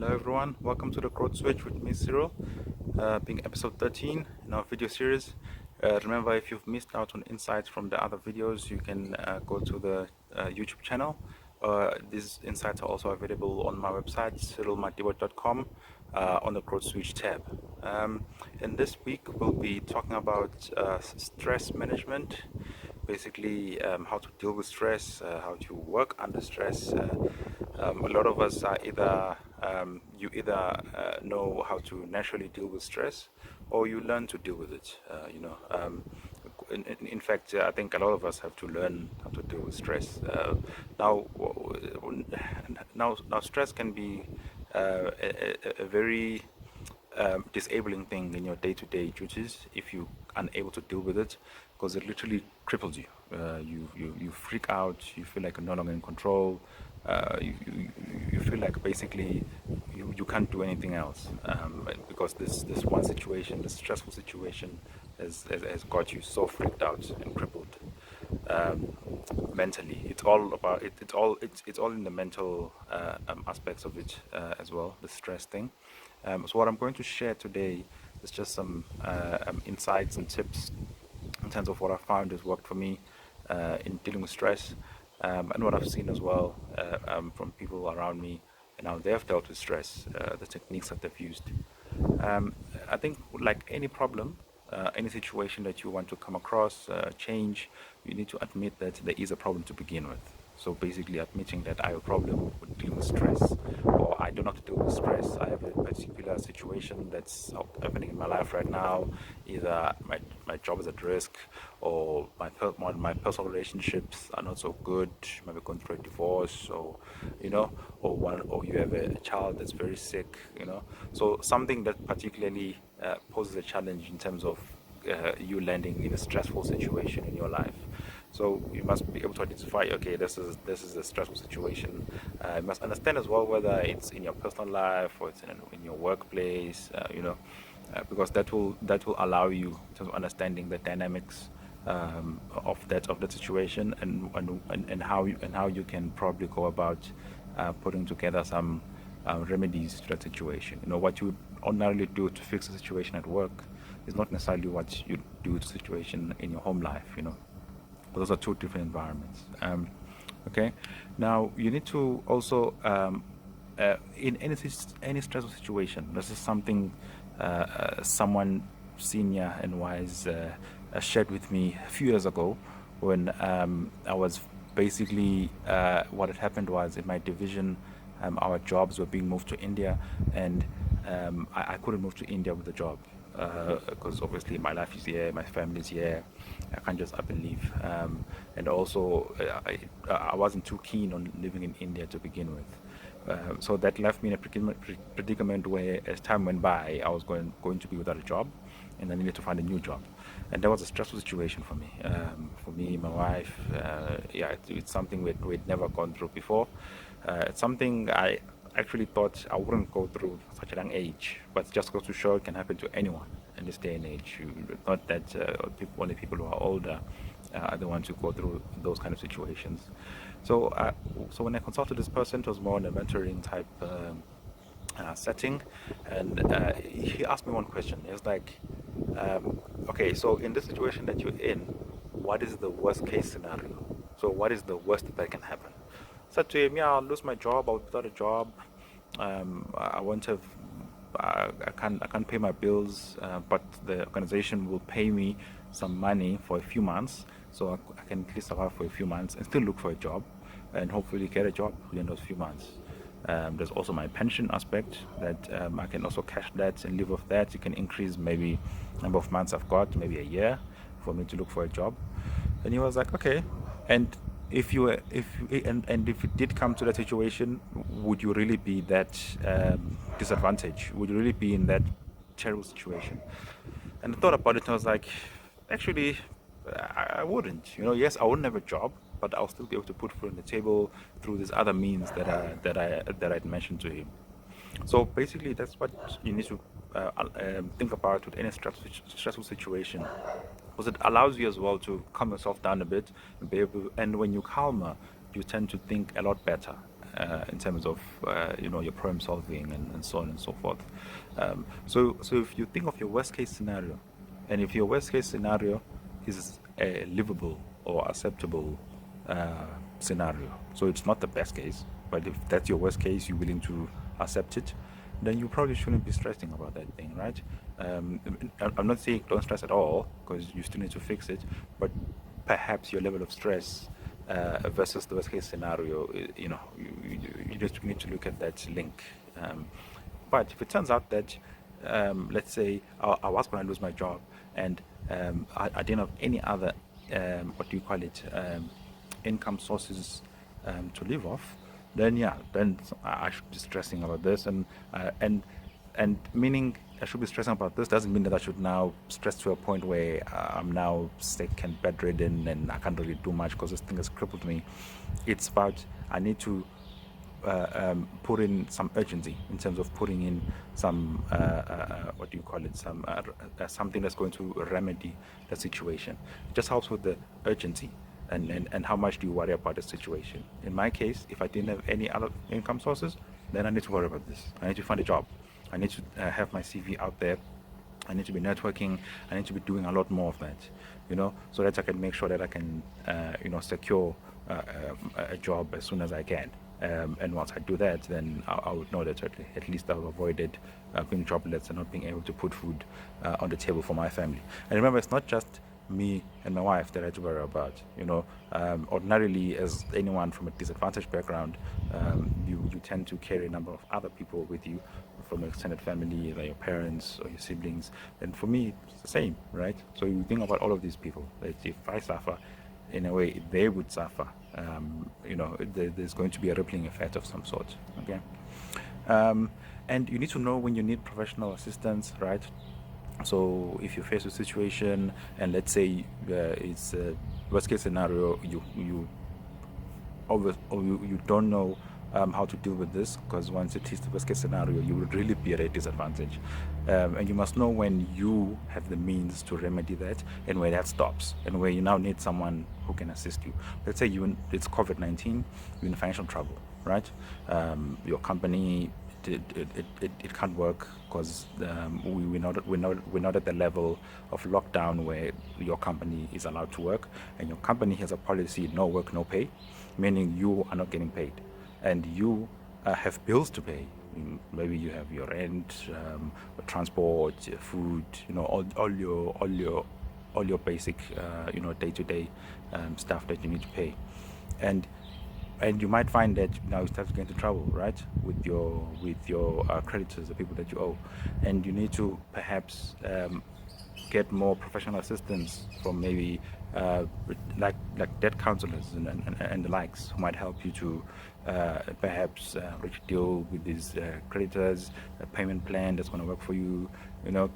Hello everyone, welcome to the Code Switch with me Cyril, being episode 13 in our video series. Remember, if you've missed out on insights from the other videos, you can go to the YouTube channel. These insights are also available on my website, cyrilmadiba.com, on the Code Switch tab. And this week we'll be talking about stress management, basically how to deal with stress, how to work under stress. A lot of us are you either know how to naturally deal with stress, or you learn to deal with it. In fact, I think a lot of us have to learn how to deal with stress. Now, now, stress can be a very disabling thing in your day-to-day duties if you are unable to deal with it, because it literally cripples you. You freak out. You feel like you're no longer in control. You feel like basically you can't do anything else, because this one situation, this stressful situation, has got you so freaked out and crippled mentally. It's all about it. It's all in the mental aspects of it as well. The stress thing. So what I'm going to share today is just some insights and tips in terms of what I found has worked for me in dealing with stress, and what I've seen as well from people around me and how they've dealt with stress, the techniques that they've used. I think, like any problem, any situation that you want to come across, change, you need to admit that there is a problem to begin with. So basically admitting that I have a problem with dealing with stress, or I don't know how to deal with stress. I have a particular situation that's happening in my life right now. Either my job is at risk, or my personal relationships are not so good. Maybe going through a divorce, or or you have a child that's very sick. So something that particularly poses a challenge in terms of you landing in a stressful situation in your life. So you must be able to identify, okay, this is a stressful situation. You must understand as well whether it's in your personal life or it's in your workplace. Because that will allow you in terms of understanding the dynamics of that situation, and how you can probably go about putting together some remedies to that situation. What you would ordinarily do to fix a situation at work is not necessarily what you do to a situation in your home life. Those are two different environments. Okay. Now you need to also, in any stressful situation. This is something someone senior and wise shared with me a few years ago, when I was basically, what had happened was, in my division, our jobs were being moved to India, and I couldn't move to India with the job, because obviously my life is here, my family's here. I can't just up and leave. And also, I wasn't too keen on living in India to begin with. So that left me in a predicament where, as time went by, I was going to be without a job, and I needed to find a new job. And that was a stressful situation for me, my wife. It's something we'd never gone through before. It's something I actually thought I wouldn't go through at such a young age, but just goes to show it can happen to anyone in this day and age. Not that only people who are older are the ones who go through those kind of situations. So when I consulted this person, it was more in a mentoring type setting, and he asked me one question. He was like, okay, so in this situation that you're in, what is the worst case scenario? So what is the worst that can happen? I said to him, yeah, I'll lose my job. I'll be without a job. I won't have. I can't pay my bills, but the organization will pay me some money for a few months, so I can at least survive for a few months and still look for a job, and hopefully get a job within those few months. There's also my pension aspect that I can also cash that and live off that. You can increase maybe number of months I've got, maybe a year, for me to look for a job. And he was like, okay. And if it did come to that situation, would you really be that disadvantaged? Would you really be in that terrible situation? And I thought about it, and I was like, actually, I wouldn't. Yes, I wouldn't have a job, but I'll still be able to put food on the table through these other means that I'd mentioned to him. So basically, that's what you need to think about with any stressful situation, because it allows you as well to calm yourself down a bit and be able. And when you calmer, you tend to think a lot better. in terms of your problem solving and so on and so forth. So if you think of your worst case scenario, and if your worst case scenario is a livable or acceptable scenario, so it's not the best case, but if that's your worst case, you're willing to accept it, then you probably shouldn't be stressing about that thing, right? Um, I'm not saying don't stress at all because you still need to fix it, but perhaps your level of stress versus the worst case scenario, you just need to look at that link. But if it turns out that, let's say, I was going to lose my job and I didn't have any other, what do you call it, income sources to live off, then yeah, then I should be stressing about this, and meaning I should be stressing about this doesn't mean that I should now stress to a point where I'm now sick and bedridden and I can't really do much because this thing has crippled me. It's about I need to put in some urgency in terms of putting in some what do you call it, something that's going to remedy the situation. It just helps with the urgency. And how much do you worry about the situation? In my case, if I didn't have any other income sources, then I need to worry about this. I need to find a job. I need to have my CV out there. I need to be networking. I need to be doing a lot more of that, so that I can make sure that I can, secure a job as soon as I can. And once I do that, then I would know that at least I've avoided being jobless and not being able to put food on the table for my family. And remember, it's not just me and my wife that I had to worry about. Ordinarily, as anyone from a disadvantaged background, you tend to carry a number of other people with you from your extended family, like your parents or your siblings. And for me, it's the same, right? So you think about all of these people. That if I suffer, in a way, they would suffer. There's going to be a rippling effect of some sort. Okay. And you need to know when you need professional assistance, right? So if you face a situation and let's say it's a worst case scenario, you you don't know how to deal with this, because once it is the worst case scenario, you will really be at a disadvantage. And you must know when you have the means to remedy that and where that stops and where you now need someone who can assist you. Let's say it's COVID-19, you're in financial trouble, right? Your company, it can't work because we're not at the level of lockdown where your company is allowed to work, and your company has a policy no work, no pay, meaning you are not getting paid, and you have bills to pay. Maybe you have your rent, transport, food, all your basic day-to-day stuff that you need to pay, and you might find that now you start to get into trouble, right, with your creditors, the people that you owe, and you need to perhaps get more professional assistance from maybe like debt counselors and the likes, who might help you to perhaps reach a deal with these creditors, a payment plan that's going to work for you. You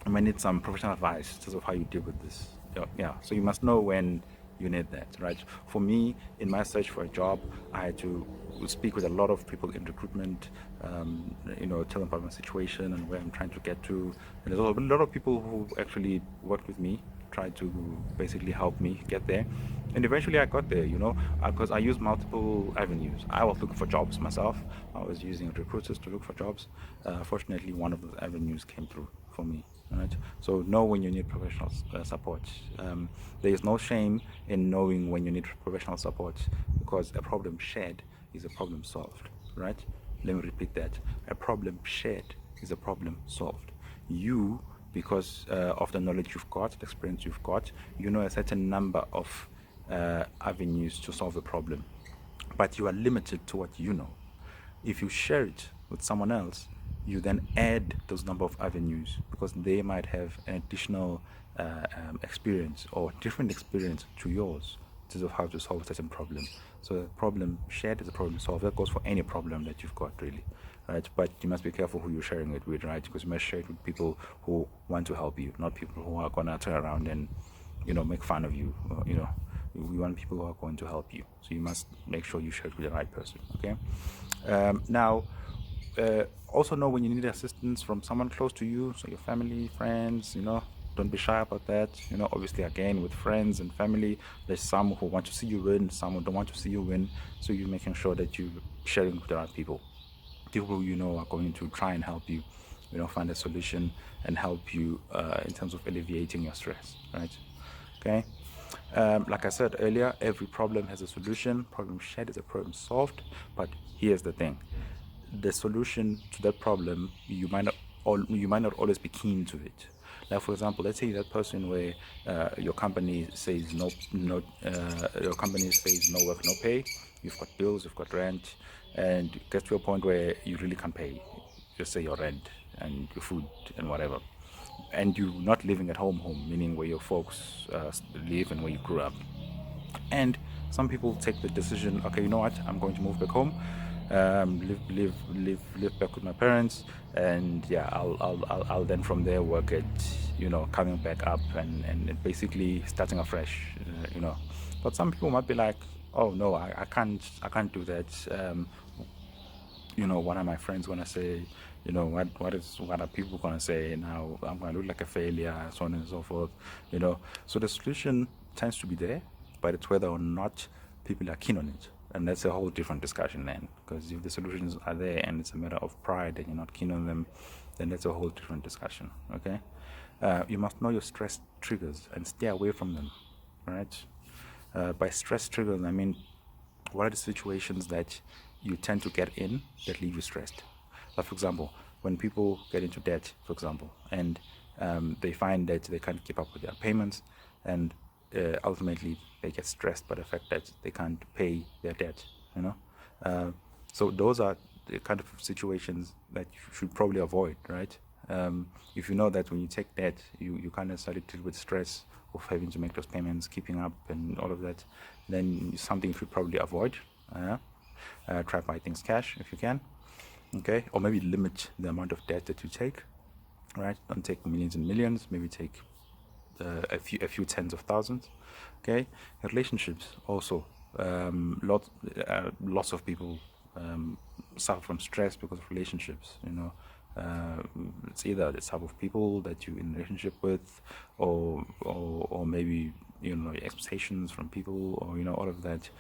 might need some professional advice in terms of how you deal with this. Yeah, so you must know when you need that, right? For me, in my search for a job, I had to speak with a lot of people in recruitment, tell them about my situation and where I'm trying to get to. And there's a lot of people who actually worked with me, tried to basically help me get there. And eventually I got there, because I used multiple avenues. I was looking for jobs myself. I was using recruiters to look for jobs. Fortunately, one of those avenues came through for me. Right? So know when you need professional support. There is no shame in knowing when you need professional support, because a problem shared is a problem solved, right? Let me repeat that. A problem shared is a problem solved. You, because of the knowledge you've got, the experience you've got, you know a certain number of avenues to solve the problem, but you are limited to what you know. If you share it with someone else, you then add those number of avenues, because they might have an additional experience or different experience to yours in terms of how to solve a certain problem. So a problem shared is a problem solved. That goes for any problem that you've got, really, right? But you must be careful who you're sharing it with, right? Because you must share it with people who want to help you, not people who are gonna turn around and make fun of you. We want people who are going to help you. So you must make sure you share it with the right person. Okay. Now, also know when you need assistance from someone close to you, so your family, friends, Don't be shy about that. Obviously, again, with friends and family, there's some who want to see you win, some who don't want to see you win. So you're making sure that you're sharing with the right people, people who are going to try and help you, find a solution and help you in terms of alleviating your stress, right? Okay. Like I said earlier, every problem has a solution. Problem shared is a problem solved. But here's the thing: the solution to that problem, you might not always be keen to it. Like, for example, let's say that person where your company says your company says no work, no pay. You've got bills, you've got rent, and it gets to a point where you really can't pay, just say your rent and your food and whatever, and you're not living at home, meaning where your folks live and where you grew up. And some people take the decision, okay, you know what, I'm going to move back home, live back with my parents, and yeah, I'll then from there work at, coming back up and basically starting afresh, But some people might be like, oh no, I can't do that. One of my friends gonna say, what are people gonna say now? I'm gonna look like a failure, so on and so forth. So the solution tends to be there, but it's whether or not people are keen on it, and that's a whole different discussion then. Because if the solutions are there and it's a matter of pride and you're not keen on them, then that's a whole different discussion. Okay, you must know your stress triggers and stay away from them. Right? By stress triggers, I mean, what are the situations that you tend to get in that leave you stressed? Like, for example, when people get into debt, for example, and they find that they can't keep up with their payments, and ultimately they get stressed by the fact that they can't pay their debt, so those are the kind of situations that you should probably avoid, right? If you know that when you take debt, you can't necessarily deal with stress of having to make those payments, keeping up, and all of that, then something you should probably avoid. Try buy things cash if you can, okay, or maybe limit the amount of debt that you take. Right? Don't take millions and millions. Maybe take a few tens of thousands. Okay, relationships also. Lots of people suffer from stress because of relationships. It's either the type of people that you're in a relationship with, or maybe your expectations from people, or all of that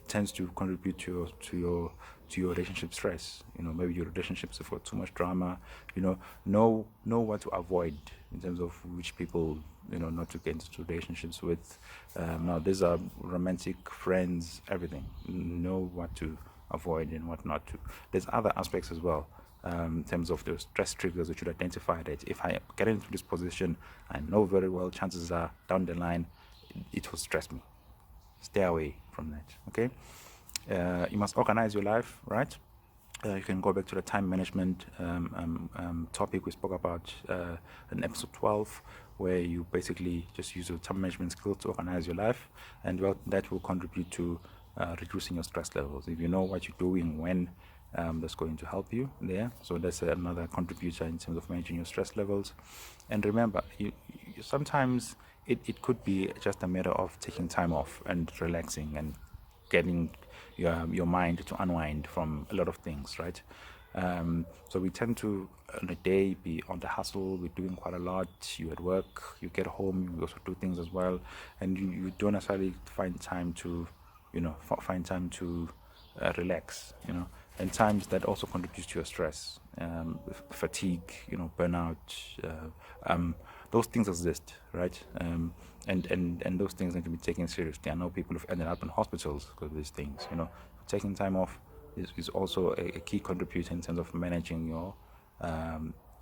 tends to contribute to your relationship stress. Maybe your relationships have got too much drama. Know what to avoid in terms of which people not to get into relationships with. Now these are romantic, friends, everything. Know what to avoid and what not to. There's other aspects as well. In terms of the stress triggers, which should identify that if I get into this position, I know very well chances are down the line it will stress me. Stay away from that. Okay. You must organize your life, right? You can go back to the time management topic we spoke about in episode 12, where you basically just use your time management skills to organize your life, and that will contribute to reducing your stress levels. If you know what you're doing when, that's going to help you there. So that's another contributor in terms of managing your stress levels. And remember, you sometimes it could be just a matter of taking time off and relaxing and getting your mind to unwind from a lot of things, right? So we tend to, on a day, be on the hustle. We're doing quite a lot. You at work, you get home, you also do things as well, and you don't necessarily find time to, relax, and times that also contributes to your stress, fatigue, burnout. Those things exist, right? And those things need to be taken seriously. I know people have ended up in hospitals because of these things. Taking time off is also a key contributor in terms of managing your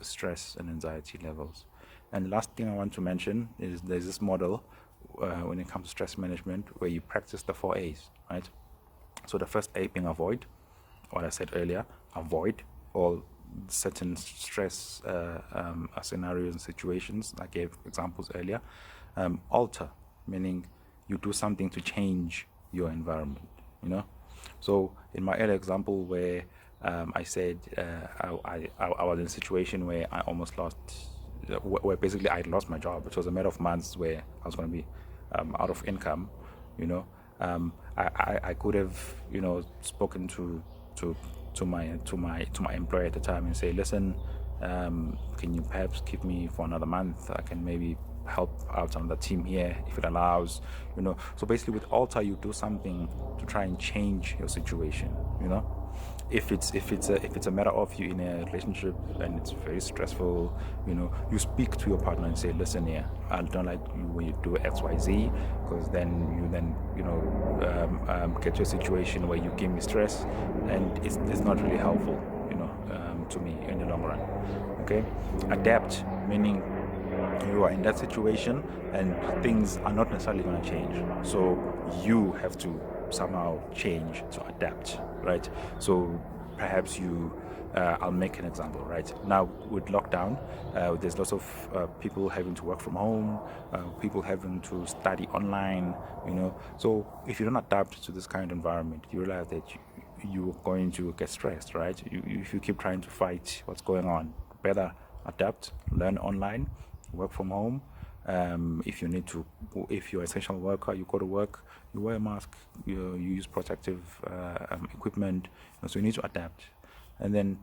stress and anxiety levels. And the last thing I want to mention is there's this model when it comes to stress management where you practice the 4 A's, right? So the first A being avoid, what I said earlier, avoid all certain stress scenarios and situations. I gave examples earlier. Alter, meaning you do something to change your environment, So in my earlier example where I said I was in a situation where I almost lost, where basically I lost my job. It was a matter of months where I was going to be out of income, I could have, spoken to my employer at the time and say, listen, can you perhaps keep me for another month? I can maybe help out another team here if it allows, so basically with Alter you do something to try and change your situation. If it's a matter of you in a relationship and it's very stressful, you speak to your partner and say, listen here, I don't like you when you do XYZ, because then get to a situation where you give me stress, and it's not really helpful, to me in the long run. Okay, adapt, meaning you are in that situation and things are not necessarily going to change, so you have to somehow change to adapt, right? So perhaps I'll make an example. Right now with lockdown, there's lots of people having to work from home, people having to study online, so if you don't adapt to this kind of environment, you realize that you're going to get stressed, right? If you keep trying to fight what's going on, better adapt, learn online, work from home. If you're an essential worker, you go to work, you wear a mask, you use protective equipment. So you need to adapt. And then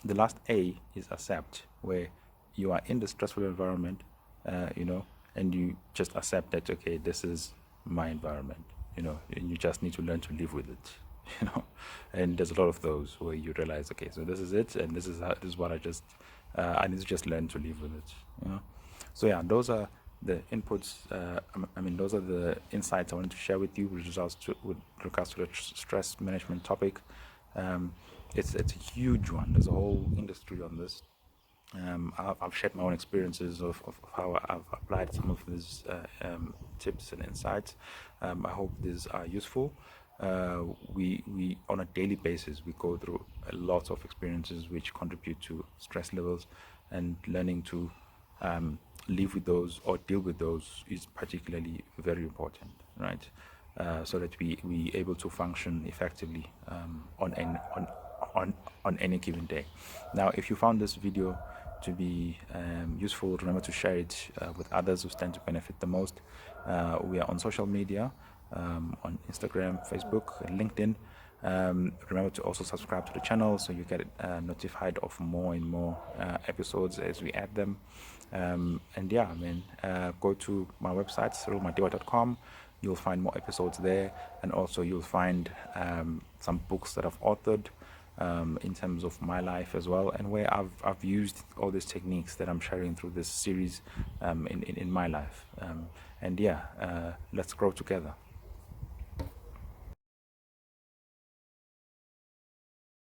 the last A is accept, where you are in the stressful environment, and you just accept that, okay, this is my environment, and you just need to learn to live with it. And there's a lot of those where you realize, okay, so this is it, and this is what I need to just learn to live with it. So yeah, those are the inputs. Those are the insights I wanted to share with you with regards to the stress management topic. It's a huge one. There's a whole industry on this. I've shared my own experiences of how I've applied some of these tips and insights. I hope these are useful. We on a daily basis we go through a lot of experiences which contribute to stress levels, and learning to live with those or deal with those is particularly very important, right? So that we able to function effectively on any given day. Now, if you found this video to be useful, remember to share it with others who stand to benefit the most. We are on social media, on Instagram, Facebook, and LinkedIn. Remember to also subscribe to the channel so you get notified of more and more episodes as we add them. Go to my website, cyrilmadiwa.com. You'll find more episodes there, and also you'll find some books that I've authored in terms of my life as well, and where I've used all these techniques that I'm sharing through this series in my life. Let's grow together.